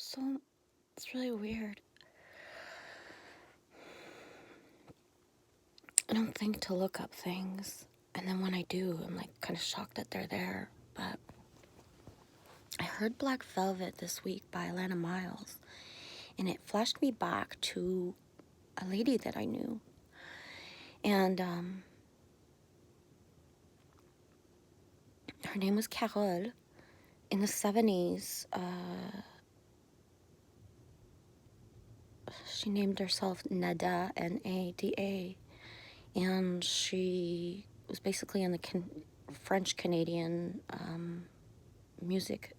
So it's really weird. I don't think to look up things. And then when I do, I'm like kind of shocked that they're there. But I heard Black Velvet this week by Alana Miles. And it flashed me back to a lady that I knew. And her name was Carole. In the 70s, she named herself Nada, N-A-D-A. And she was basically in the French-Canadian music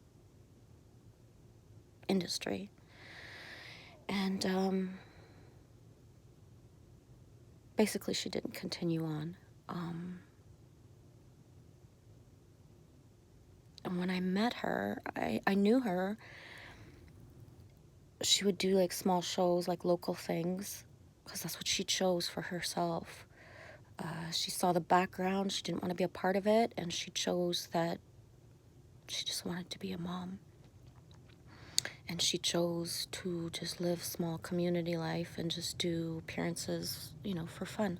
industry. And basically she didn't continue on. And when I met her, I knew her. She would do like small shows, like local things, because that's what she chose for herself. She saw the background, she didn't want to be a part of it, and she chose that she just wanted to be a mom. And she chose to just live small community life and just do appearances, for fun.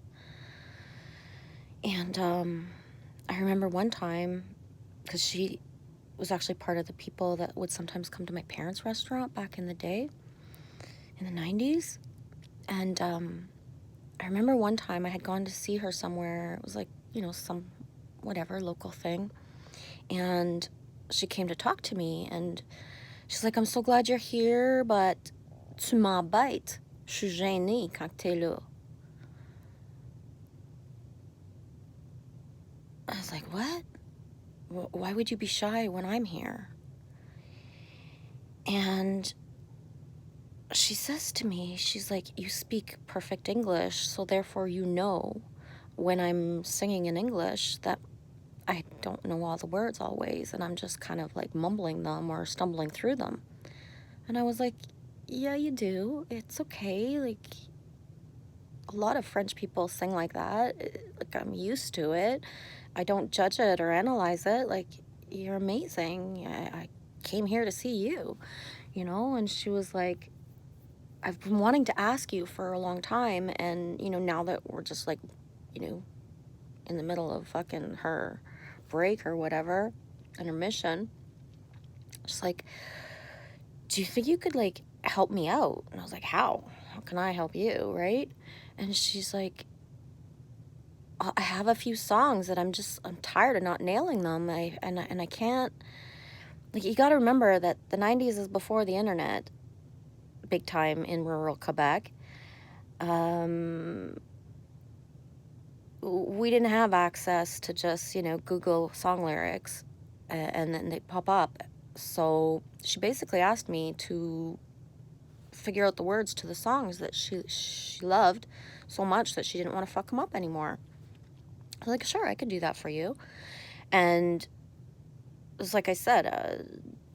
And I remember one time, because she was actually part of the people that would sometimes come to my parents' restaurant back in the day, in the 90s. And I remember one time I had gone to see her somewhere. It was like, some whatever local thing. And she came to talk to me, and she's like, I'm so glad you're here, but tu m'embêtes. Je suis gênée quand t'es là. I was like, what? Why would you be shy when I'm here? And she says to me, she's like, you speak perfect English, so therefore when I'm singing in English that I don't know all the words always, and I'm just kind of like mumbling them or stumbling through them. And I was like, yeah, you do. It's okay. Like, a lot of French people sing like that. Like, I'm used to it. I don't judge it or analyze it. Like, you're amazing. I came here to see you, And she was like, I've been wanting to ask you for a long time. And, now that we're just like, in the middle of fucking her break or whatever, intermission, she's like, do you think you could like help me out? And I was like, how can I help you, right? And she's like, I have a few songs that I'm tired of not nailing them. I can't, like, you got to remember that the 90s is before the internet, big time in rural Quebec. We didn't have access to just, Google song lyrics and then they pop up. So she basically asked me to figure out the words to the songs that she loved so much that she didn't want to fuck them up anymore. I was like, sure, I could do that for you. And it was like I said,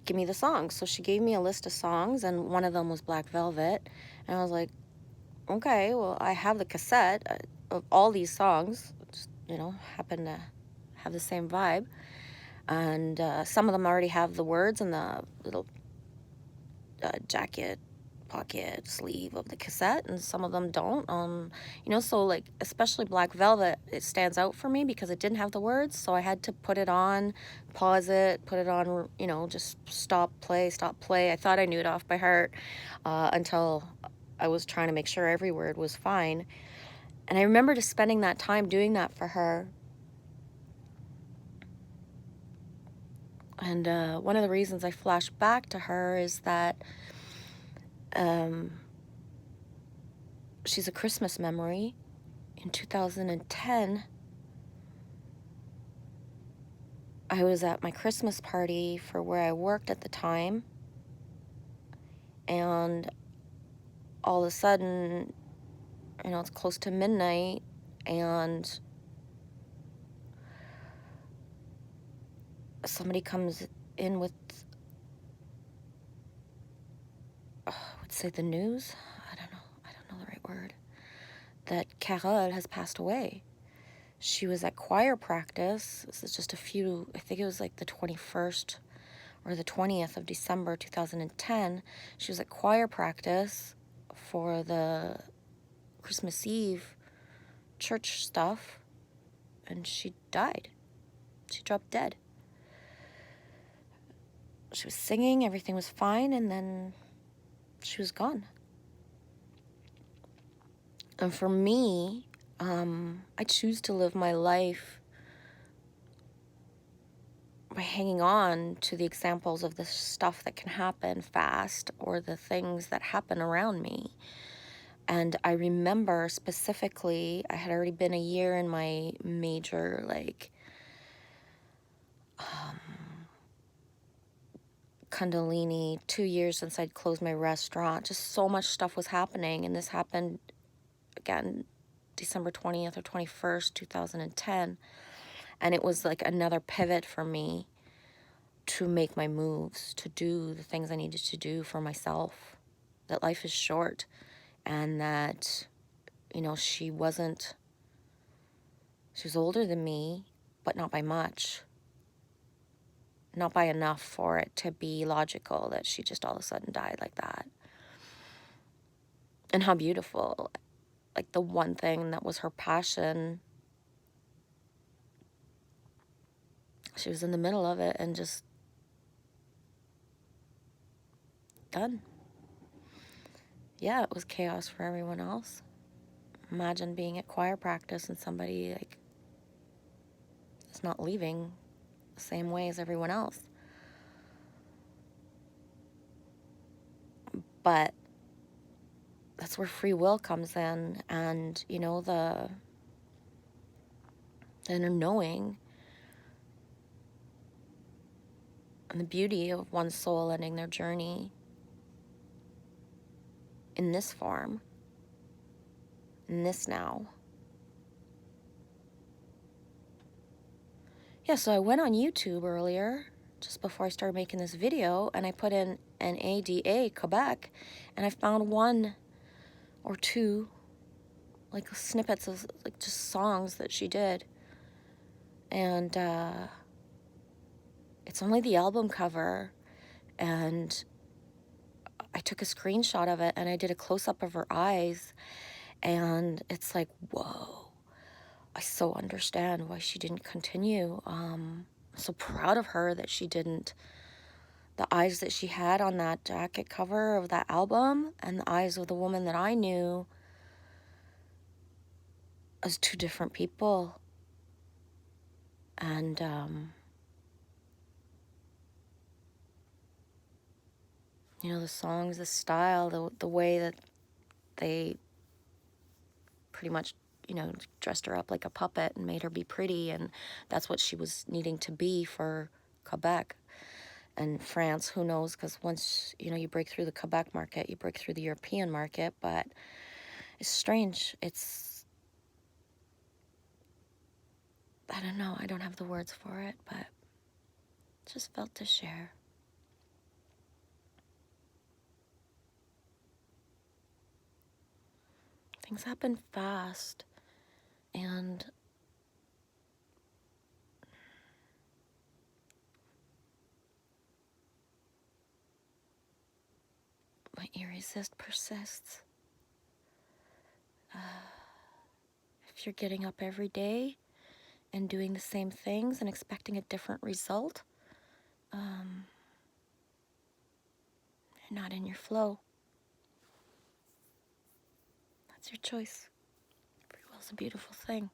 give me the songs. So she gave me a list of songs, and one of them was Black Velvet. And I was like, okay, well, I have the cassette of all these songs, just, happen to have the same vibe. And some of them already have the words in the little jacket pocket sleeve of the cassette, and some of them don't. So like, especially Black Velvet, it stands out for me because it didn't have the words, so I had to put it on, pause it, put it on, just stop, play. I thought I knew it off by heart until I was trying to make sure every word was fine. And I remember just spending that time doing that for her. And one of the reasons I flash back to her is that she's a Christmas memory. In 2010, I was at my Christmas party for where I worked at the time, and all of a sudden, it's close to midnight, and somebody comes in with, I would say the news? I don't know the right word. That Carole has passed away. She was at choir practice. This is just I think it was like the 21st or the 20th of December 2010. She was at choir practice for the Christmas Eve church stuff, and she died. She dropped dead. She was singing, everything was fine, and then she was gone. And for me, I choose to live my life by hanging on to the examples of the stuff that can happen fast or the things that happen around me. And I remember specifically, I had already been a year in my major, Kundalini, 2 years since I'd closed my restaurant. Just so much stuff was happening. And this happened, again, December 20th or 21st, 2010. And it was like another pivot for me to make my moves, to do the things I needed to do for myself. That life is short, and that, she was older than me, but not by much. Not by enough for it to be logical that she just all of a sudden died like that. And how beautiful. Like, the one thing that was her passion, she was in the middle of it and just done. Yeah, it was chaos for everyone else. Imagine being at choir practice and somebody, is not leaving the same way as everyone else. But that's where free will comes in, and, the inner knowing and the beauty of one's soul ending their journey in this form, in this now. Yeah, so I went on YouTube earlier, just before I started making this video, and I put in an ADA Quebec, and I found one or two, snippets of, just songs that she did. And it's only the album cover, and I took a screenshot of it, and I did a close-up of her eyes, and it's like, whoa. I so understand why she didn't continue. I'm so proud of her that she didn't. The eyes that she had on that jacket cover of that album and the eyes of the woman that I knew as two different people. And the songs, the style, the way that they pretty much, dressed her up like a puppet and made her be pretty, and that's what she was needing to be for Quebec. And France, who knows, because once, you break through the Quebec market, you break through the European market. But it's strange. I don't know. I don't have the words for it, but just felt to share. Things happen fast, and my irresist persists. If you're getting up every day and doing the same things and expecting a different result, you're not in your flow. That's your choice. Free will's a beautiful thing.